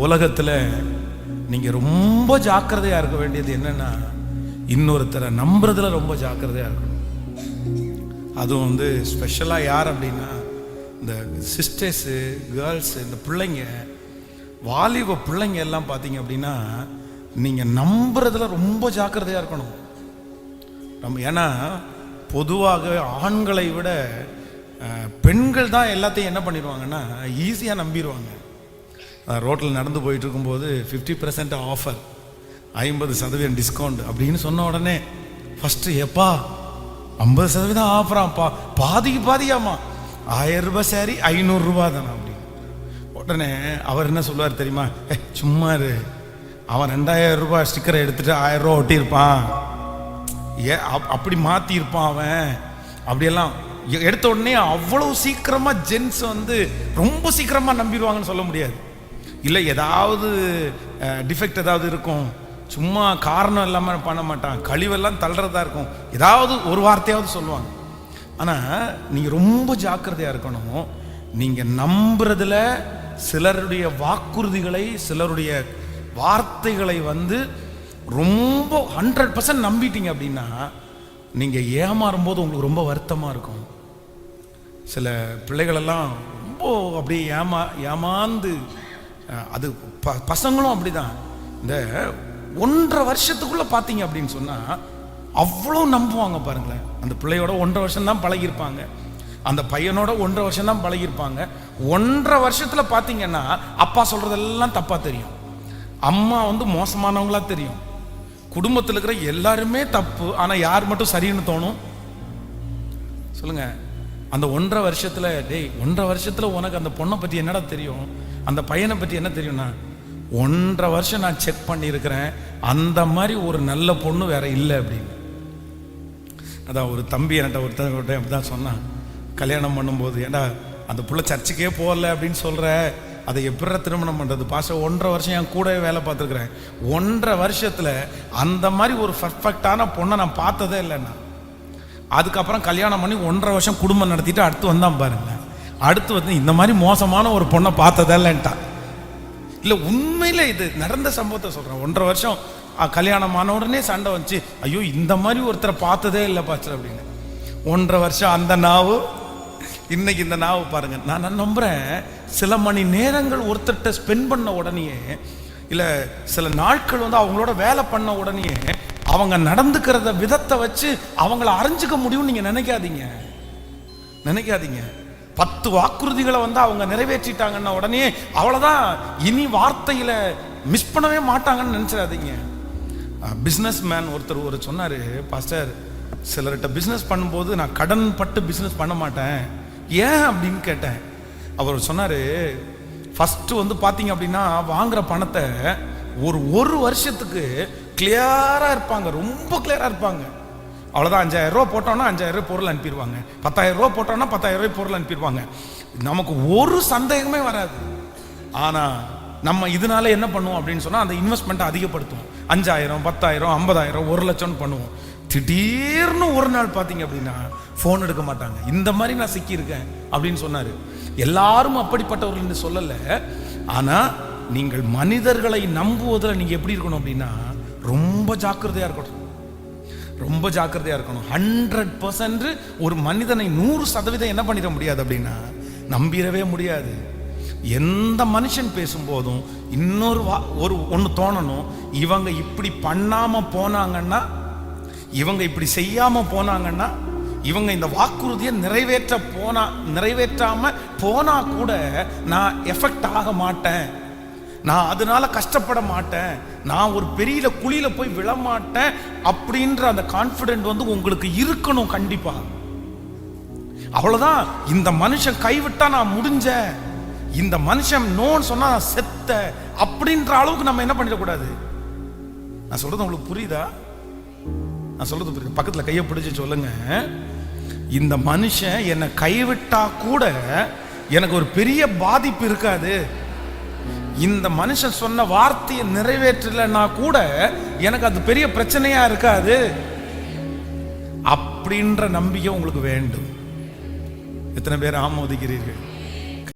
உலகத்தில் நீங்கள் ரொம்ப ஜாக்கிரதையாக இருக்க வேண்டியது என்னன்னா, இன்னொருத்தரை நம்புறதுல ரொம்ப ஜாக்கிரதையாக இருக்கணும். அதுவும் வந்து ஸ்பெஷலாக யார் அப்படின்னா, இந்த சிஸ்டர்ஸு, கேர்ள்ஸு, இந்த பிள்ளைங்க, வாலிப பிள்ளைங்க எல்லாம் பார்த்தீங்க அப்படின்னா, நீங்கள் நம்புறதுல ரொம்ப ஜாக்கிரதையாக இருக்கணும். ஏன்னா பொதுவாக ஆண்களை விட பெண்கள் தான் எல்லாத்தையும் என்ன பண்ணிடுவாங்கன்னா ஈஸியாக நம்பிடுவாங்க. ரோட்டில் நடந்து போயிட்டு இருக்கும்போது 50% ஆஃபர், 50% டிஸ்கவுண்ட் அப்படின்னு சொன்ன உடனே ஃபஸ்ட்டு எப்பா 50% ஆஃபராப்பா, பாதிக்கு பாதியாமா, 1000 ரூபாய் சாரி 500 ரூபா தானே அப்படின்னு. உடனே அவர் என்ன சொல்லுவார் தெரியுமா, சும்மா இரு, அவன் 2000 ரூபாய் ஸ்டிக்கரை எடுத்துட்டு 1000 ரூபா ஒட்டியிருப்பான், அப்படி மாற்றிருப்பான் அவன், அப்படியெல்லாம் எடுத்த உடனே அவ்வளவு சீக்கிரமாக ஜென்ஸ் வந்து ரொம்ப சீக்கிரமாக நம்பிடுவாங்கன்னு சொல்ல முடியாது. இல்லை ஏதாவது டிஃபெக்ட் ஏதாவது இருக்கும், சும்மா காரணம் இல்லாமல் பண்ண மாட்டான், கழிவெல்லாம் தள்ளுறதா இருக்கும், ஏதாவது ஒரு வார்த்தையாவது சொல்லுவாங்க. ஆனால் நீங்கள் ரொம்ப ஜாக்கிரதையாக இருக்கணும். நீங்கள் நம்புறதுல சிலருடைய வாக்குறுதிகளை, சிலருடைய வார்த்தைகளை வந்து ரொம்ப 100% நம்பிட்டீங்க அப்படின்னா நீங்கள் ஏமாறும் போது உங்களுக்கு ரொம்ப வருத்தமாக இருக்கும். சில பிள்ளைகளெல்லாம் ரொம்ப அப்படியே ஏமாந்து, அது பசங்களும் அப்படிதான். இந்த 1.5 வருஷத்துக்குள்ள பார்த்தீங்க அப்படின்னு சொன்னால் அவ்வளோ நம்புவாங்க பாருங்களேன். அந்த பிள்ளையோட 1.5 வருஷம் தான் பழகியிருப்பாங்க, அந்த பையனோட 1.5 வருஷம் தான் பழகியிருப்பாங்க. 1.5 வருஷத்தில் பார்த்தீங்கன்னா அப்பா சொல்கிறதெல்லாம் தப்பாக தெரியும், அம்மா வந்து மோசமானவங்களா தெரியும், குடும்பத்தில் இருக்கிற எல்லாருமே தப்பு, ஆனால் யார் மட்டும் சரின்னு தோணும் சொல்லுங்க. அந்த 1.5 வருஷத்தில், டேய் 1.5 வருஷத்தில் உனக்கு அந்த பொண்ணை பற்றி என்னடா தெரியும், அந்த பையனை பற்றி என்ன தெரியும்னா, 1.5 வருஷம் நான் செக் பண்ணியிருக்கிறேன், அந்த மாதிரி ஒரு நல்ல பொண்ணு வேற இல்லை அப்படின்னு. அதான் ஒரு தம்பி என்கிட்ட ஒருத்தர் அப்படிதான் சொன்னான், கல்யாணம் பண்ணும்போது, ஏண்டா அந்த புள்ள சர்ச்சுக்கே போகல அப்படின்னு சொல்கிற, அதை எப்படி திருமணம் பண்ணுறது பாச, 1.5 வருஷம் என் கூட வேலை பார்த்துருக்குறேன், 1.5 வருஷத்தில் அந்த மாதிரி ஒரு பர்ஃபெக்டான பொண்ணை நான் பார்த்ததே இல்லைன்னா. அதுக்கப்புறம் கல்யாணம் பண்ணி 1.5 வருஷம் குடும்பம் நடத்திட்டு அடுத்து வந்தான் பாருங்க, அடுத்து வந்து இந்த மாதிரி மோசமான ஒரு பொண்ணை பார்த்ததே இல்லைன்ட்டான். இல்லை உண்மையில இது நடந்த சம்பவத்தை சொல்கிறேன். 1.5 வருஷம் கல்யாணம் ஆன உடனே சண்டை வந்துச்சு, ஐயோ இந்த மாதிரி ஒருத்தரை பார்த்ததே இல்லை பாச்சர் அப்படின்னு. 1.5 வருஷம் அந்த நாவு, இன்னைக்கு இந்த நாவு பாருங்க. நான் நம்புறேன் சில மணி நேரங்கள் ஒருத்தர்கிட்ட ஸ்பெண்ட் பண்ண உடனே, இல்லை சில நாட்கள் வந்து அவங்களோட வேலை பண்ண உடனே, அவங்க நடந்துக்கிறத விதத்தை வச்சு அவங்கள அறிஞ்சிக்க முடியும்னு நீங்க நினைக்காதீங்க. 10 வாக்குறுதிகளை வந்து அவங்க நிறைவேற்றிட்டாங்கன்னா உடனே அவ்வளோதான், இனி வார்த்தையில மிஸ் பண்ணவே மாட்டாங்கன்னு நினைச்சிடாதீங்க. பிஸ்னஸ் மேன் ஒருத்தர் சொன்னாரு, பாஸ்டர் சிலர்கிட்ட பிஸ்னஸ் பண்ணும்போது நான் கடன் பட்டு பிஸ்னஸ் பண்ண மாட்டேன், ஏன் அப்படின்னு கேட்டேன். அவர் சொன்னாரு, ஃபர்ஸ்ட் வந்து பார்த்தீங்க அப்படின்னா வாங்குற பணத்தை ஒரு வருஷத்துக்கு கிளியரா இருப்பாங்க, ரொம்ப கிளியரா இருப்பாங்க. அவ்வளோதான், 5000 ரூபா போட்டோம்னா 5000 ரூபாய் பொருள் அனுப்பிடுவாங்க, 10000 ரூபா போட்டோம்னா 10000 ரூபாய் பொருள் அனுப்பிடுவாங்க, நமக்கு ஒரு சந்தேகமே வராது. ஆனால் நம்ம இதனால என்ன பண்ணுவோம் அப்படின்னு சொன்னால், அந்த இன்வெஸ்ட்மெண்ட்டை அதிகப்படுத்துவோம், 5000, 10,000, 50,000, 1,00,000 பண்ணுவோம். திடீர்னு ஒரு நாள் பார்த்தீங்க அப்படின்னா ஃபோன் எடுக்க மாட்டாங்க. இந்த மாதிரி நான் சிக்கியிருக்கேன் அப்படின்னு சொன்னார். எல்லாரும் அப்படிப்பட்டவர்கள் சொல்லலை, ஆனால் நீங்கள் மனிதர்களை நம்புவதில் நீங்கள் எப்படி இருக்கணும் அப்படின்னா ரொம்ப ஜாக்கிரதையாக இருக்கணும், ரொம்ப ஜாக்கிரதையாக இருக்கணும். 100% ஒரு மனிதனை 100% என்ன பண்ணிட முடியாது அப்படின்னா நம்பிடவே முடியாது. எந்த மனுஷன் பேசும்போதும் ஒன்று தோணணும், இவங்க இப்படி பண்ணாம போனாங்கன்னா, இவங்க இப்படி செய்யாம போனாங்கன்னா, இவங்க இந்த வாக்குறுதியை நிறைவேற்றாம போனா கூட நான் எஃபெக்ட் ஆக மாட்டேன், நான் அதனால கஷ்டப்பட மாட்டேன், நான் ஒரு பெரிய குழியில போய் விழமாட்டேன் அப்படின்ற அந்த கான்ஃபிடென்ட் வந்து உங்களுக்கு இருக்கணும் கண்டிப்பா. அவ்வளவுதான். இந்த மனுஷன் கைவிட்டா நான் முடிஞ்சேன், இந்த மனுஷன் நோன்னு சொன்னா நான் செத்த அப்படின்ற அளவுக்கு நம்ம என்ன பண்ணிடக்கூடாது. நான் சொல்றது உங்களுக்கு புரியுதா? நான் சொல்றது புரியுது? பக்கத்துல கையை பிடிச்சு சொல்லுங்க, இந்த மனுஷன் என்னை கைவிட்டா கூட எனக்கு ஒரு பெரிய பாதிப்பு இருக்காது, இந்த மனுஷன் சொன்ன வார்த்தையை நிறைவேற்றலைன்னா கூட எனக்கு அது பெரிய பிரச்சனையா இருக்காது அப்படின்ற நம்பிக்கை உங்களுக்கு வேண்டும். எத்தனை பேர் ஆமோதிக்கிறீர்கள்?